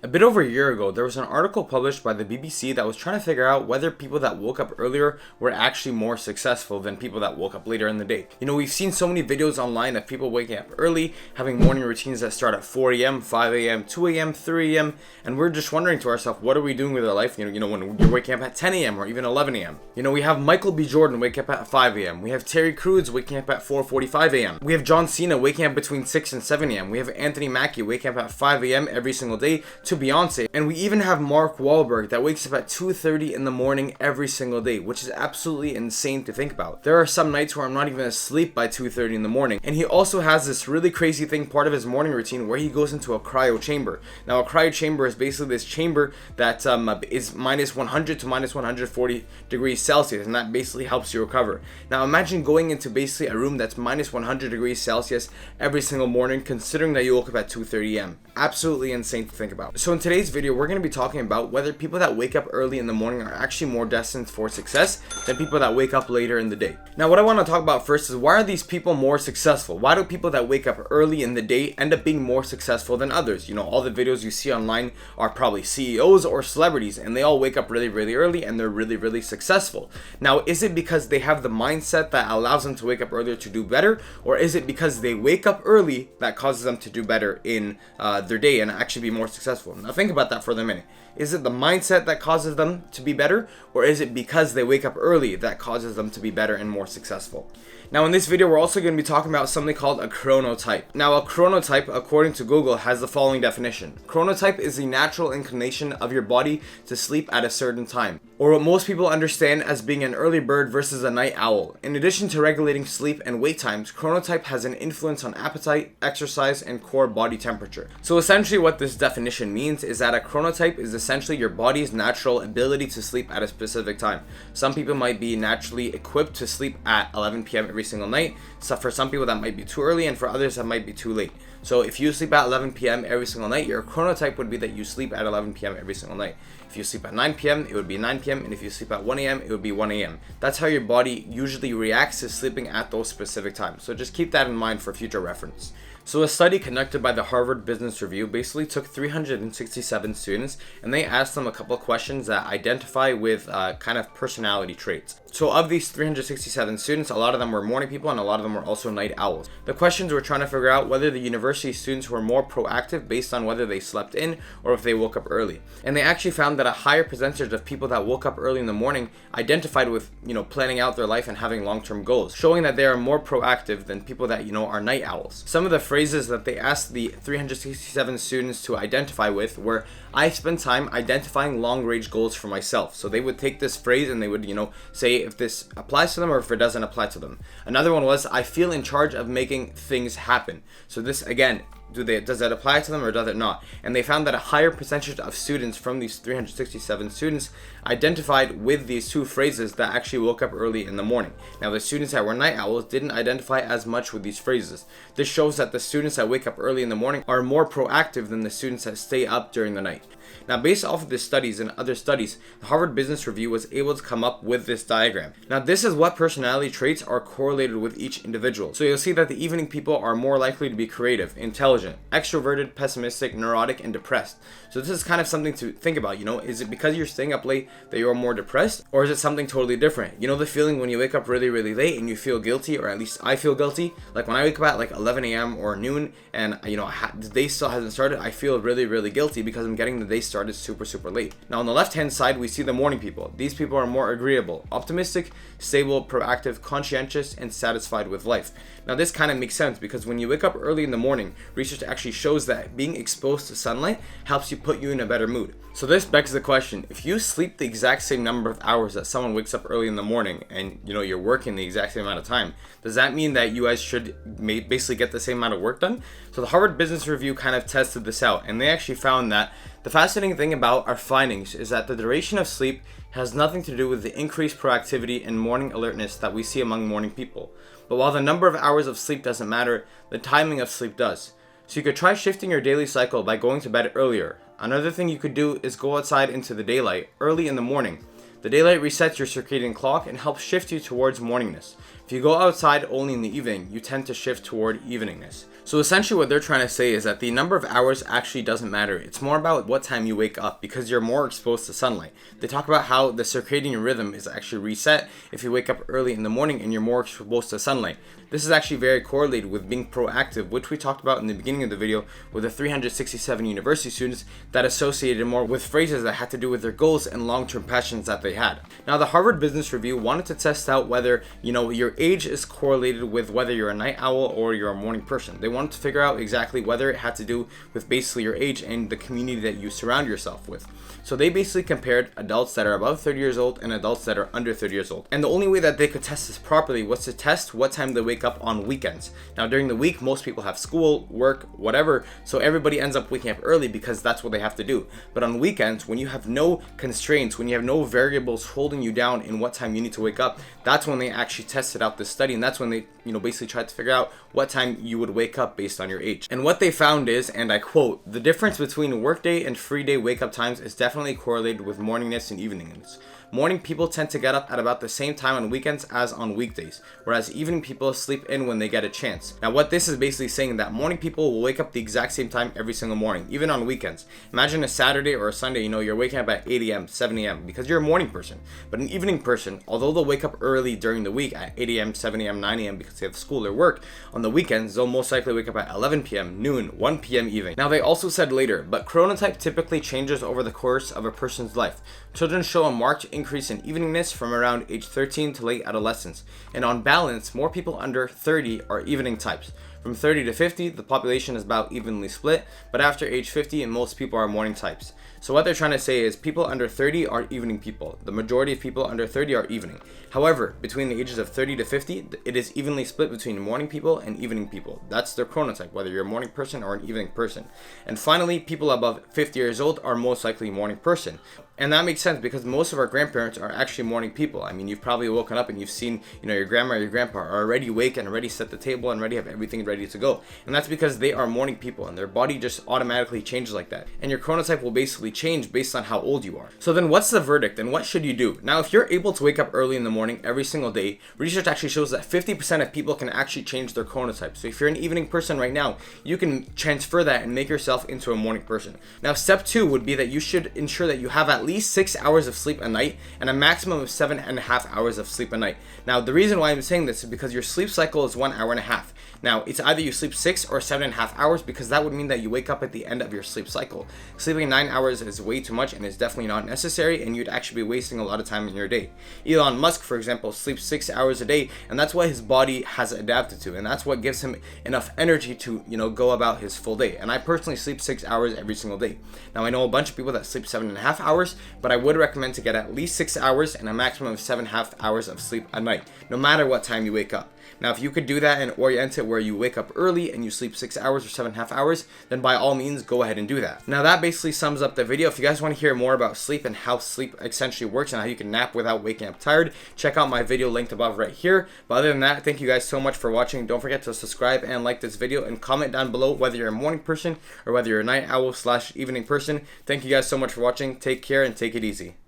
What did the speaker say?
A bit over a year ago, there was an article published by the BBC that was trying to figure out whether people that woke up earlier were actually more successful than people that woke up later in the day. We've seen so many videos online of people waking up early, having morning routines that start at 4 a.m., 5 a.m., 2 a.m., 3 a.m., and we're just wondering to ourselves, what are we doing with our life, when you're waking up at 10 a.m. or even 11 a.m. We have Michael B. Jordan waking up at 5 a.m. We have Terry Crews waking up at 4:45 a.m. We have John Cena waking up between 6 and 7 a.m. We have Anthony Mackie waking up at 5 a.m. every single day to Beyonce. And we even have Mark Wahlberg that wakes up at 2:30 in the morning every single day, which is absolutely insane to think about. There are some nights where I'm not even asleep by 2:30 in the morning. And he also has this really crazy thing, part of his morning routine, where he goes into a cryo chamber. Now, a cryo chamber is basically this chamber that is minus 100 to minus 140 degrees Celsius, and that basically helps you recover. Now, imagine going into basically a room that's minus 100 degrees Celsius every single morning, considering that you woke up at 2:30 a.m. Absolutely insane to think about. So in today's video, we're going to be talking about whether people that wake up early in the morning are actually more destined for success than people that wake up later in the day. Now, what I want to talk about first is, why are these people more successful? Why do people that wake up early in the day end up being more successful than others? All the videos you see online are probably CEOs or celebrities, and they all wake up really, really early and they're really, really successful. Now, is it because they have the mindset that allows them to wake up earlier to do better, or is it because they wake up early that causes them to do better in their day and actually be more successful? Now, think about that for a minute. Is it the mindset that causes them to be better, or is it because they wake up early that causes them to be better and more successful? Now, in this video, we're also going to be talking about something called a chronotype. Now, a chronotype, according to Google, has the following definition. Chronotype is the natural inclination of your body to sleep at a certain time, or what most people understand as being an early bird versus a night owl. In addition to regulating sleep and wake times, chronotype has an influence on appetite, exercise, and core body temperature. So essentially what this definition means is that a chronotype is essentially your body's natural ability to sleep at a specific time. Some people might be naturally equipped to sleep at 11 p.m. every single night. So for some people that might be too early, and for others that might be too late. So if you sleep at 11 p.m. every single night, your chronotype would be that you sleep at 11 p.m. every single night. If you sleep at 9 p.m., it would be 9 p.m. And if you sleep at 1 a.m., it would be 1 a.m. That's how your body usually reacts to sleeping at those specific times. So just keep that in mind for future reference. So a study conducted by the Harvard Business Review basically took 367 students, and they asked them a couple of questions that identify with kind of personality traits. So of these 367 students, a lot of them were morning people and a lot of them were also night owls. The questions were trying to figure out whether the university students were more proactive based on whether they slept in or if they woke up early. And they actually found that a higher percentage of people that woke up early in the morning identified with, planning out their life and having long-term goals, showing that they are more proactive than people that, are night owls. Some of the phrases that they asked the 367 students to identify with were, "I spend time identifying long-range goals for myself." So they would take this phrase and they would, say if this applies to them or if it doesn't apply to them. Another one was, "I feel in charge of making things happen." So this, again, does that apply to them or does it not? And they found that a higher percentage of students from these 367 students identified with these two phrases that actually woke up early in the morning. Now, the students that were night owls didn't identify as much with these phrases. This shows that the students that wake up early in the morning are more proactive than the students that stay up during the night. Now, based off of these studies and other studies, the Harvard Business Review was able to come up with this diagram. Now, this is what personality traits are correlated with each individual. So you'll see that the evening people are more likely to be creative, intelligent, extroverted, pessimistic, neurotic, and depressed. So this is kind of something to think about, is it because you're staying up late that you're more depressed, or is it something totally different? The feeling when you wake up really, really late and you feel guilty, or at least I feel guilty. Like when I wake up at like 11 a.m. or noon and, the day still hasn't started, I feel really, really guilty because I'm getting the day started super, super late. Now, on the left-hand side, we see the morning people. These people are more agreeable, optimistic, stable, proactive, conscientious, and satisfied with life. Now, this kind of makes sense because when you wake up early in the morning, research actually shows that being exposed to sunlight helps you put you in a better mood. So this begs the question, if you sleep the exact same number of hours that someone wakes up early in the morning and, you're working the exact same amount of time, does that mean that you guys should basically get the same amount of work done? So the Harvard Business Review kind of tested this out, and they actually found that the fascinating thing about our findings is that the duration of sleep has nothing to do with the increased proactivity and morning alertness that we see among morning people. But while the number of hours of sleep doesn't matter, the timing of sleep does. So you could try shifting your daily cycle by going to bed earlier. Another thing you could do is go outside into the daylight early in the morning. The daylight resets your circadian clock and helps shift you towards morningness. If you go outside only in the evening, you tend to shift toward eveningness. So essentially what they're trying to say is that the number of hours actually doesn't matter. It's more about what time you wake up because you're more exposed to sunlight. They talk about how the circadian rhythm is actually reset if you wake up early in the morning and you're more exposed to sunlight. This is actually very correlated with being proactive, which we talked about in the beginning of the video with the 367 university students that associated more with phrases that had to do with their goals and long-term passions that they had. Now, the Harvard Business Review wanted to test out whether, your age is correlated with whether you're a night owl or you're a morning person. They wanted to figure out exactly whether it had to do with basically your age and the community that you surround yourself with. So they basically compared adults that are above 30 years old and adults that are under 30 years old. And the only way that they could test this properly was to test what time they wake up on weekends. Now, during the week, most people have school, work, whatever, so everybody ends up waking up early because that's what they have to do. But on weekends, when you have no constraints, when you have no variables holding you down in what time you need to wake up, that's when they actually tested out this study, and that's when they, basically tried to figure out what time you would wake up based on your age. And what they found is, and I quote, "The difference between workday and free day wake up times is definitely correlated with morningness and eveningness. Morning people tend to get up at about the same time on weekends as on weekdays, whereas evening people sleep in when they get a chance." Now, what this is basically saying that morning people will wake up the exact same time every single morning, even on weekends. Imagine a Saturday or a Sunday, you're waking up at 8 a.m., 7 a.m. because you're a morning person. But an evening person, although they'll wake up early during the week at 8 a.m., 7 a.m., 9 a.m. because they have school or work, on the weekends, they'll most likely wake up at 11 p.m., noon, 1 p.m. evening. Now, they also said later, but chronotype typically changes over the course of a person's life. Children show a marked increase in eveningness from around age 13 to late adolescence. And on balance, more people under 30 are evening types. From 30 to 50, the population is about evenly split, but after age 50, most people are morning types. So what they're trying to say is people under 30 are evening people. The majority of people under 30 are evening. However, between the ages of 30 to 50, it is evenly split between morning people and evening people. That's their chronotype, whether you're a morning person or an evening person. And finally, people above 50 years old are most likely a morning person. And that makes sense because most of our grandparents are actually morning people. I mean, you've probably woken up and you've seen, your grandma or your grandpa are already awake and already set the table and already have everything ready to go. And that's because they are morning people and their body just automatically changes like that. And your chronotype will basically change based on how old you are. So then what's the verdict and what should you do? Now, if you're able to wake up early in the morning every single day, research actually shows that 50% of people can actually change their chronotype. So if you're an evening person right now, you can transfer that and make yourself into a morning person. Now, step 2 would be that you should ensure that you have at least 6 hours of sleep a night and a maximum of 7.5 hours of sleep a night. Now, the reason why I'm saying this is because your sleep cycle is 1.5 hours. Now, it's either you sleep 6 or 7.5 hours because that would mean that you wake up at the end of your sleep cycle. Sleeping 9 hours is way too much and is definitely not necessary, and you'd actually be wasting a lot of time in your day. Elon Musk, for example, sleeps 6 hours a day, and that's what his body has adapted to, and that's what gives him enough energy to, go about his full day. And I personally sleep 6 hours every single day. Now, I know a bunch of people that sleep 7.5 hours, but I would recommend to get at least 6 hours and a maximum of 7.5 hours of sleep a night, no matter what time you wake up. Now, if you could do that and orient it where you wake up early and you sleep 6 hours or 7.5 hours, then by all means, go ahead and do that. Now, that basically sums up the video. If you guys want to hear more about sleep and how sleep essentially works and how you can nap without waking up tired, check out my video linked above right here. But other than that, thank you guys so much for watching. Don't forget to subscribe and like this video and comment down below whether you're a morning person or whether you're a night owl / evening person. Thank you guys so much for watching. Take care and take it easy.